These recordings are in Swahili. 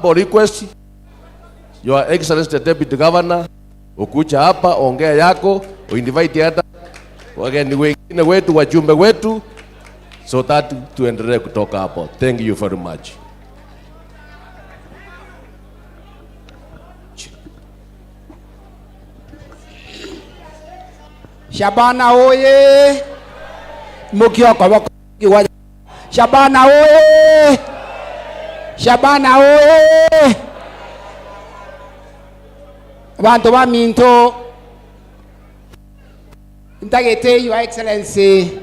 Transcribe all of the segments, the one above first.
request Your Excellency the Deputy Governor, ukucha hapa ongea yako, uinvite hata wageni wengine wetu, wajumbe wetu, so that tuendelee kutoka hapo. Thank you very much. Shabana oye! Mukioko wako kiwaja. Shabana oye! Shabana oye! Abantu ba minto ntagete Your Excellency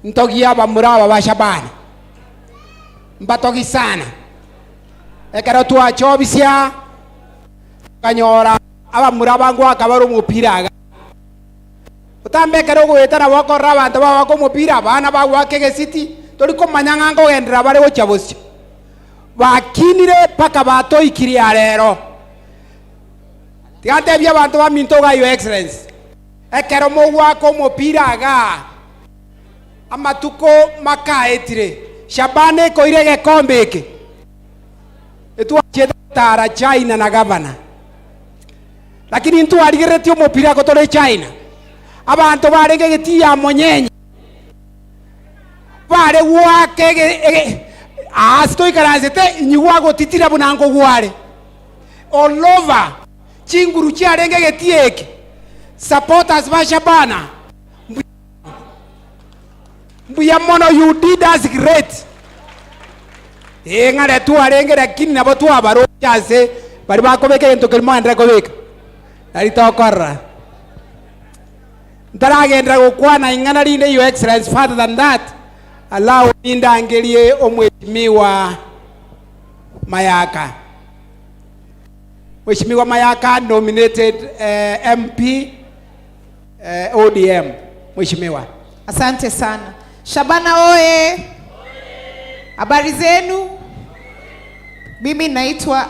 ntogia bamuraba ba Shabana mbatogi sana ekero twachobisia kanyora abamuraba ngo akabaro mupiraga utambe kero gwetara bakora abantu bako mupira bana bagwake gesiti tori komanyanga ngo gendera bare gochabosia bakinire paka bato ikiri arero tiate bya abantu ba minto ga Your Excellency ekero mogwako mupira ga amatuko makaetire Shabane koire gekombeke etu achetara China na governor lakini ntu arigeretio mupira ko tore China abantu barenge getia monyenye bare wake astoi karazete nyuwa gotitira bunango gware all over chinguru chiarenge getieke supporters ba Shabana mbuya mono you did us great ngare tu arenge lakini nabo tu abaro chase bari bakobeke ento kelmo andre kobeka ari tokora ndaragendra gukwana ingana rinde Your Excellency. Further than that, allow me ndangelie omweshimiwa Mayaka. Mheshimiwa Mayaka nominated MP ODM. Mheshimiwa. Asante sana. Shabana oye! Habari zenu? Mimi naitwa